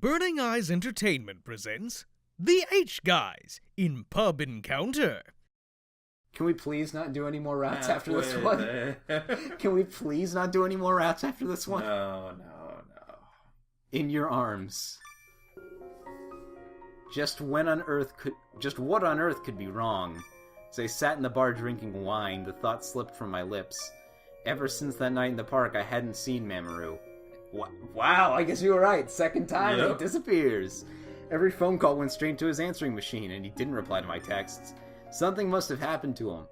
Burning Eyes Entertainment presents The H-Guys in Pub Encounter. Can we please not do any more rats after this one? Can we please not do any more rats after this one? No. In your arms. Just what on earth could be wrong? As I sat in the bar drinking wine, the thought slipped from my lips. Ever since that night in the park, I hadn't seen Mamoru. Wow, I guess you were right. Second time, He disappears. Every phone call went straight to his answering machine, and he didn't reply to my texts. Something must have happened to him.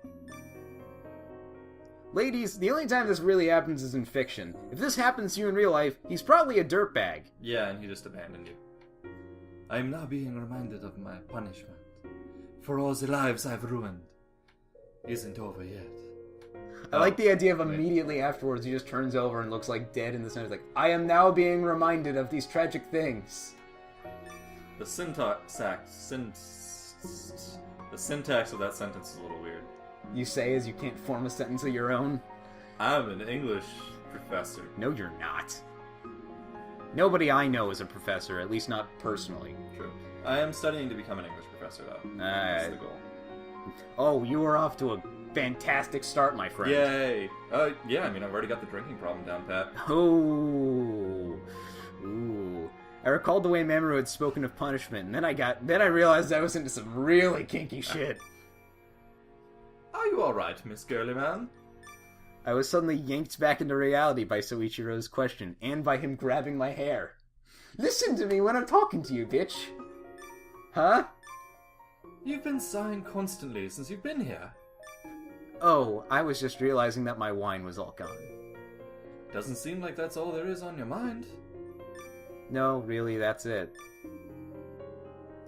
Ladies, the only time this really happens is in fiction. If this happens to you in real life, he's probably a dirtbag. Yeah, and he just abandoned you. I am now being reminded of my punishment. For all the lives I've ruined. Isn't over yet. I like the idea of immediately afterwards he just turns over and looks like dead in the center. He's like, I am now being reminded of these tragic things. The syntax of that sentence is a little weird. You say as you can't form a sentence of your own? I'm an English professor. No, you're not. Nobody I know is a professor, at least not personally. True. I am studying to become an English professor, though. That's the goal. Oh, you are off to a fantastic start, my friend. Yay! Yeah, I mean, I've already got the drinking problem down pat. Oh. Ooh. I recalled the way Mamoru had spoken of punishment, and then I realized I was into some really kinky shit. Are you alright, Miss Girly Man? I was suddenly yanked back into reality by Soichiro's question, and by him grabbing my hair. Listen to me when I'm talking to you, bitch! Huh? You've been sighing constantly since you've been here. Oh, I was just realizing that my wine was all gone. Doesn't seem like that's all there is on your mind. No, really, that's it.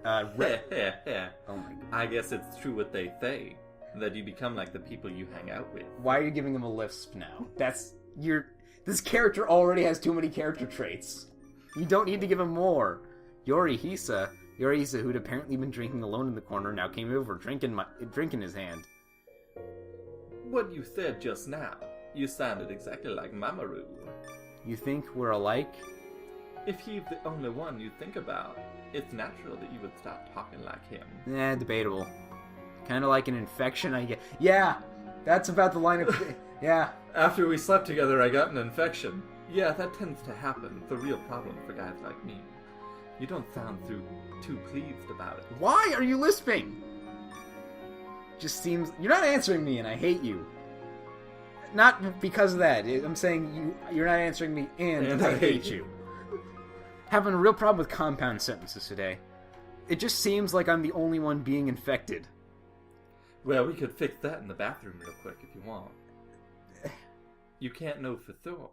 Oh my God. I guess it's true what they say. That you become like the people you hang out with. Why are you giving him a lisp now? This character already has too many character traits. You don't need to give him more. Yorihisa, who'd apparently been drinking alone in the corner, now came over, drink in his hand. What you said just now, you sounded exactly like Mamoru. You think we're alike? If he's the only one you think about, it's natural that you would start talking like him. Debatable. Kind of like an infection, I guess. Yeah, that's about the line of... Yeah. After we slept together, I got an infection. Yeah, that tends to happen. It's a real problem for guys like me. You don't sound too pleased about it. Why are you lisping? Just seems... You're not answering me, and I hate you. Not because of that. I'm saying you're not answering me, and I hate you. Having a real problem with compound sentences today. It just seems like I'm the only one being infected. Well, we could fix that in the bathroom real quick if you want. You can't know for sure.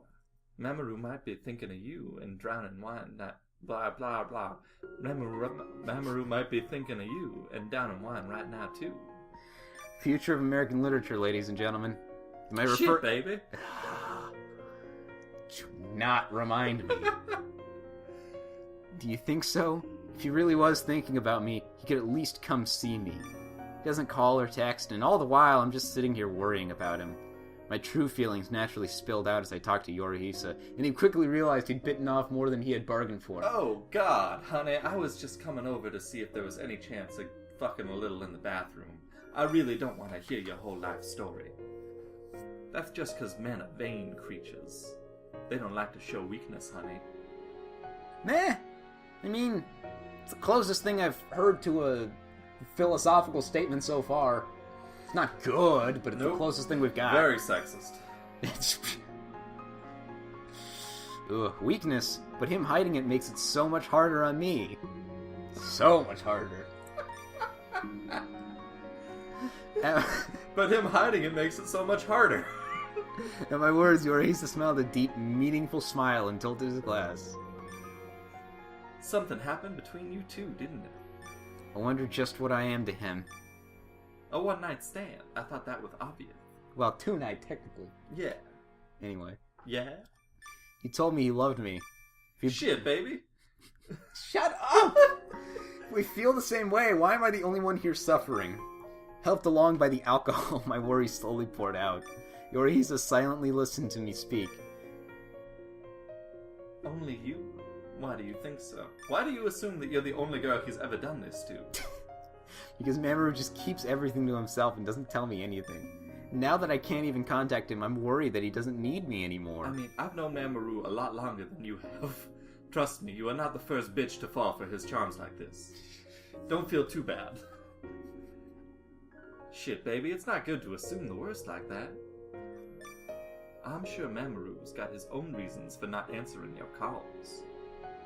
Mamoru might be thinking of you and drowning wine, that blah blah blah. Mamoru might be thinking of you and drowning wine right now too. Future of American literature, ladies and gentlemen. Shit, baby. Do not remind me. Do you think so? If he really was thinking about me, he could at least come see me. He doesn't call or text, and all the while I'm just sitting here worrying about him. My true feelings naturally spilled out as I talked to Yorihisa, and he quickly realized he'd bitten off more than he had bargained for. Oh, God, honey, I was just coming over to see if there was any chance of fucking a little in the bathroom. I really don't want to hear your whole life story. That's just 'cause men are vain creatures. They don't like to show weakness, honey. Meh. I mean, it's the closest thing I've heard to a philosophical statement so far. It's not good, but it's the closest thing we've got. Very sexist. Ugh, weakness, but him hiding it makes it so much harder on me. So much harder. But him hiding it makes it so much harder. At my words, Yorihisa smiled a deep, meaningful smile and tilted his glass. Something happened between you two, didn't it? I wonder just what I am to him. A one-night stand. I thought that was obvious. Well, two-night, technically. Yeah. Anyway. Yeah? He told me he loved me. Shit, baby. Shut up! We feel the same way. Why am I the only one here suffering? Helped along by the alcohol, my worries slowly poured out. Yorihisa silently listened to me speak. Only you? Why do you think so? Why do you assume that you're the only girl he's ever done this to? Because Mamoru just keeps everything to himself and doesn't tell me anything. Now that I can't even contact him, I'm worried that he doesn't need me anymore. I mean, I've known Mamoru a lot longer than you have. Trust me, you are not the first bitch to fall for his charms like this. Don't feel too bad. Shit, baby, it's not good to assume the worst like that. I'm sure Mamoru's got his own reasons for not answering your calls.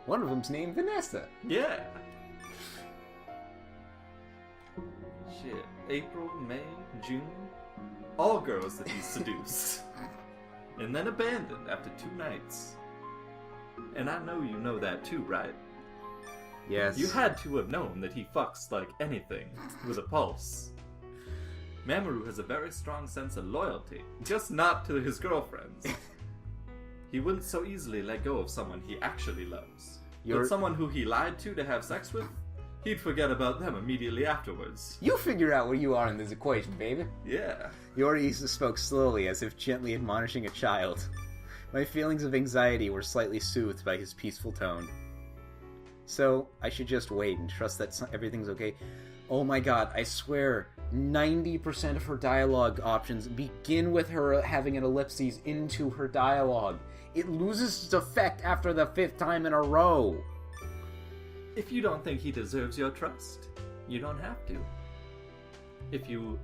One of them's named Vanessa. Yeah. Shit. April, May, June. All girls that he seduced. And then abandoned after 2 nights. And I know you know that too, right? Yes. You had to have known that he fucks like anything with a pulse. Mamoru has a very strong sense of loyalty, just not to his girlfriends. He wouldn't so easily let go of someone he actually loves. But someone who he lied to have sex with, he'd forget about them immediately afterwards. You figure out where you are in this equation, baby. Yeah. Yori spoke slowly, as if gently admonishing a child. My feelings of anxiety were slightly soothed by his peaceful tone. So, I should just wait and trust that everything's okay. Oh my god, I swear, 90% of her dialogue options begin with her having an ellipses into her dialogue. It loses its effect after the 5th time in a row. If you don't think he deserves your trust, you don't have to. If you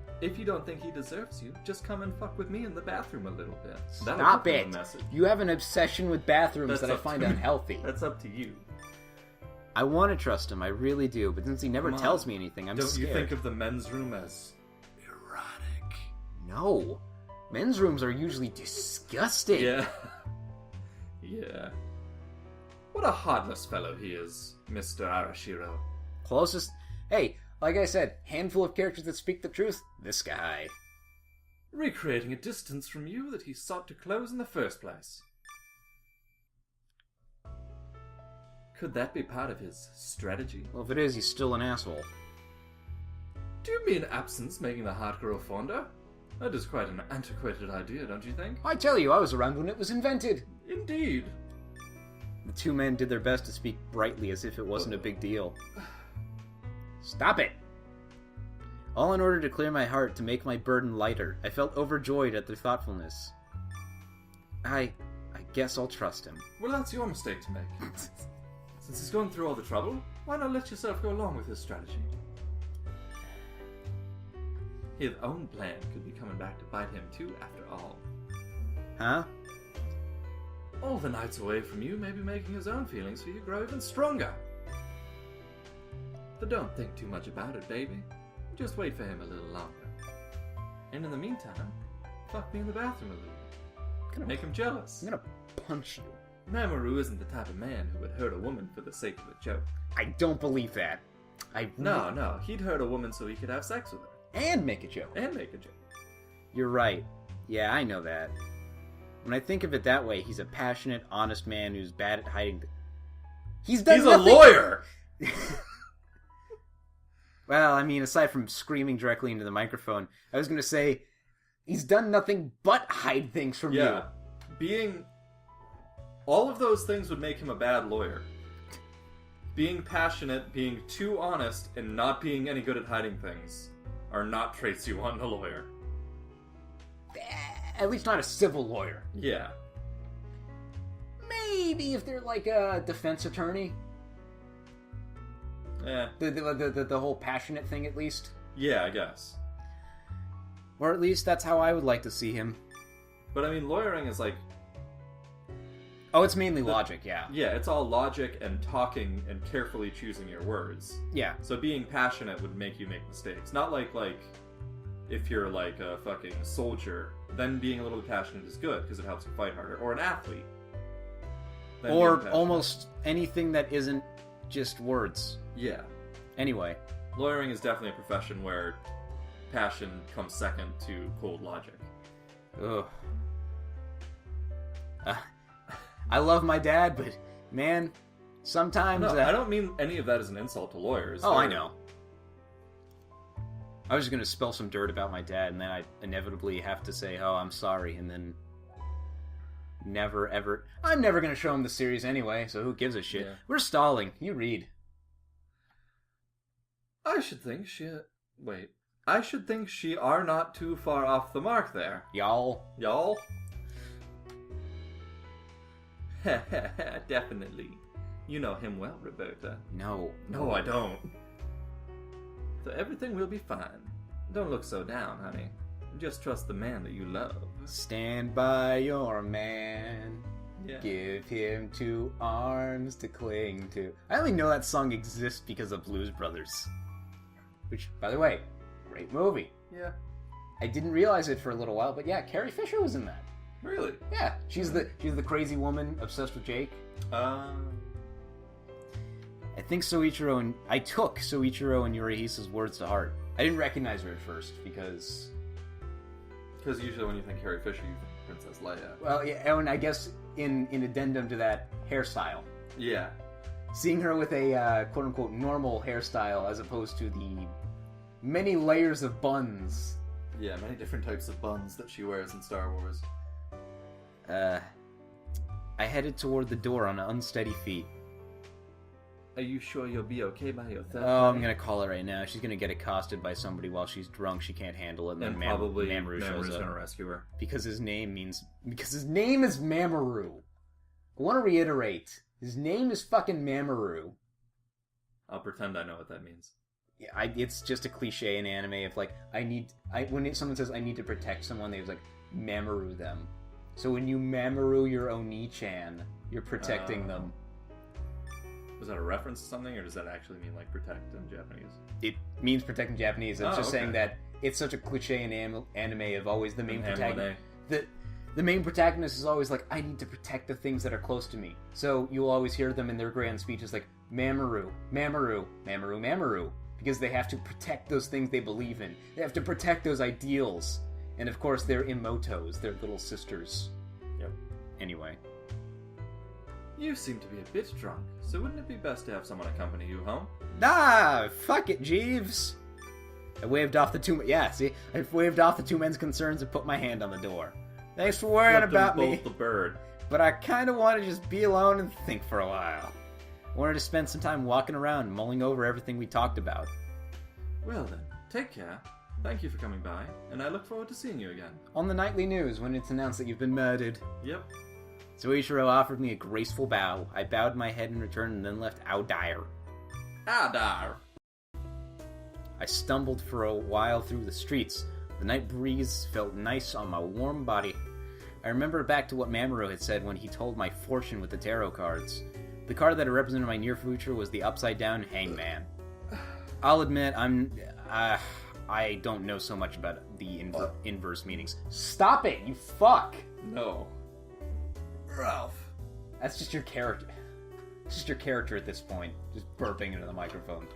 don't think he deserves you, just come and fuck with me in the bathroom a little bit. Stop it! You have an obsession with bathrooms that I find unhealthy. That's up to you. I want to trust him, I really do, but since he never tells me anything, I'm scared. Don't you think of the men's room as erotic? No. Men's rooms are usually disgusting. Yeah. Yeah. What a heartless fellow he is, Mr. Arashiro. Closest... Hey, like I said, handful of characters that speak the truth. This guy. Recreating a distance from you that he sought to close in the first place. Could that be part of his strategy? Well, if it is, he's still an asshole. Do you mean absence making the heart grow fonder? That is quite an antiquated idea, don't you think? I tell you, I was around when it was invented. Indeed. The two men did their best to speak brightly as if it wasn't a big deal. Stop it! All in order to clear my heart, to make my burden lighter. I felt overjoyed at their thoughtfulness. I guess I'll trust him. Well, that's your mistake to make. Since he's going through all the trouble, why not let yourself go along with his strategy? His own plan could be coming back to bite him too, after all. Huh? All the nights away from you may be making his own feelings for you grow even stronger. But don't think too much about it, baby. Just wait for him a little longer. And in the meantime, fuck me in the bathroom a little. Make him jealous. I'm gonna punch you. Mamoru isn't the type of man who would hurt a woman for the sake of a joke. I don't believe that. No, he'd hurt a woman so he could have sex with her. And make a joke. You're right. Yeah, I know that. When I think of it that way, he's a passionate, honest man who's bad at hiding... He's a lawyer! Well, I mean, aside from screaming directly into the microphone, I was gonna say, he's done nothing but hide things from you. All of those things would make him a bad lawyer. Being passionate, being too honest, and not being any good at hiding things are not traits you want in a lawyer. At least not a civil lawyer. Yeah. Maybe if they're like a defense attorney. Yeah. The whole passionate thing, at least. Yeah, I guess. Or at least that's how I would like to see him. But I mean, lawyering is like... Oh, it's mainly logic, yeah. Yeah, it's all logic and talking and carefully choosing your words. Yeah. So being passionate would make you make mistakes. Not like if you're like a fucking soldier, then being a little bit passionate is good because it helps you fight harder. Or an athlete. Or almost anything that isn't just words. Yeah. Anyway. Lawyering is definitely a profession where passion comes second to cold logic. Ugh. I love my dad, but man, sometimes... No, I don't mean any of that as an insult to lawyers. Oh, I know. I was just going to spill some dirt about my dad, and then I'd inevitably have to say, oh, I'm sorry, and then never, ever... I'm never going to show him the series anyway, so who gives a shit? Yeah. We're stalling. You read. I should think she... Wait. I should think she are not too far off the mark there. Y'all. Y'all? Definitely. You know him well, Roberta. No. No, I don't. So everything will be fine. Don't look so down, honey. Just trust the man that you love. Stand by your man. Yeah. Give him 2 arms to cling to. I only know that song exists because of Blues Brothers. Which, by the way, great movie. Yeah. I didn't realize it for a little while, but yeah, Carrie Fisher was in that. Really? Yeah, she's the crazy woman obsessed with Jake. I think Soichiro and I took Soichiro and Yurihisa's words to heart. I didn't recognize her at first because usually when you think Carrie Fisher, you think Princess Leia. Well, yeah, and I guess in addendum to that, hairstyle. Yeah. Seeing her with a quote-unquote normal hairstyle as opposed to the many layers of buns. Yeah, many different types of buns that she wears in Star Wars. I headed toward the door on unsteady feet. Are you sure you'll be okay by yourself? Oh, I'm gonna call her right now. She's gonna get accosted by somebody while she's drunk. She can't handle it, and then probably Mamoru shows Mamoru's up. gonna rescue her. Because his name is Mamoru. I want to reiterate, his name is fucking Mamoru. I'll pretend I know what that means. Yeah, it's just a cliche in anime of like, when someone says I need to protect someone, they was like, Mamoru them. So when you Mamoru your Oni-chan, you're protecting them. Was that a reference to something, or does that actually mean like protect in Japanese? It means protecting Japanese. I'm just okay. saying that it's such a cliche in anime of always the main protagonist. Anime. The main protagonist is always like, I need to protect the things that are close to me. So you'll always hear them in their grand speeches like, Mamoru, Mamoru, Mamoru, Mamoru. Because they have to protect those things they believe in. They have to protect those ideals. And of course, they're Imotos, they're little sisters. Yep. Anyway. You seem to be a bit drunk, so wouldn't it be best to have someone accompany you home? Ah, fuck it, Jeeves. I waved off the two men's concerns and put my hand on the door. Thanks for worrying about me. Both the bird. But I kind of want to just be alone and think for a while. I wanted to spend some time walking around, mulling over everything we talked about. Well then, take care. Thank you for coming by, and I look forward to seeing you again. On the nightly news, when it's announced that you've been murdered. Yep. Soichiro offered me a graceful bow. I bowed my head in return and then left Audire. Adar! I stumbled for a while through the streets. The night breeze felt nice on my warm body. I remember back to what Mamoru had said when he told my fortune with the tarot cards. The card that represented my near future was the upside-down hangman. I'll admit, I don't know so much about the inverse meanings. Stop it, you fuck! No. Ralph. That's just your character. It's just your character at this point. Just burping into the microphone.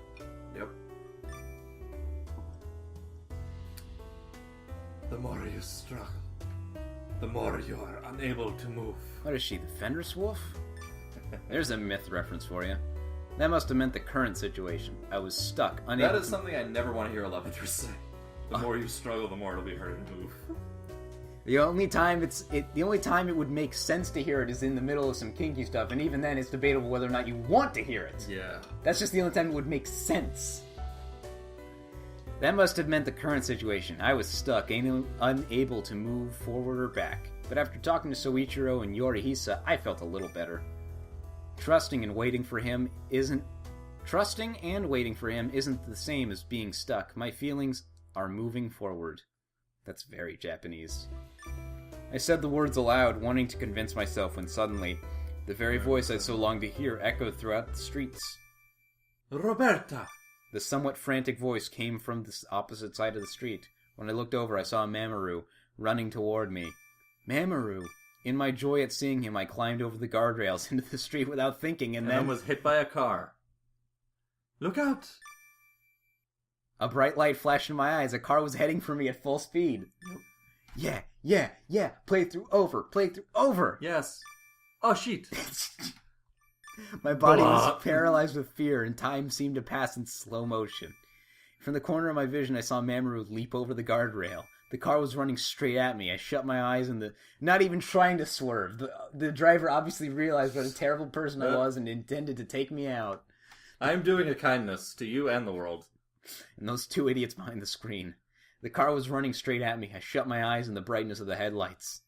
Yep. The more you struggle, the more you are unable to move. What is she, the Fenris Wolf? There's a myth reference for you. That must have meant the current situation. I was stuck, unable That is something I never want to hear a love interest say. The more you struggle, the more it'll be harder to move. The only time it would make sense to hear it is in the middle of some kinky stuff, and even then it's debatable whether or not you want to hear it. Yeah. That's just the only time it would make sense. That must have meant the current situation. I was stuck, unable to move forward or back. But after talking to Soichiro and Yorihisa, I felt a little better. Trusting and waiting for him isn't the same as being stuck. My feelings are moving forward. That's very Japanese. I said the words aloud, wanting to convince myself, when suddenly, the very voice I so longed to hear echoed throughout the streets. Roberta! The somewhat frantic voice came from the opposite side of the street. When I looked over, I saw Mamoru running toward me. Mamoru! In my joy at seeing him, I climbed over the guardrails into the street without thinking, and then was hit by a car. Look out! A bright light flashed in my eyes. A car was heading for me at full speed. Yeah. Playthrough over. Yes. Oh, shit. My body was paralyzed with fear, and time seemed to pass in slow motion. From the corner of my vision, I saw Mamoru leap over the guardrail. The car was running straight at me. I shut my eyes and not even trying to swerve. The driver obviously realized what a terrible person I was and intended to take me out. I'm doing a kindness to you and the world. And those two idiots behind the screen. The car was running straight at me. I shut my eyes in the brightness of the headlights.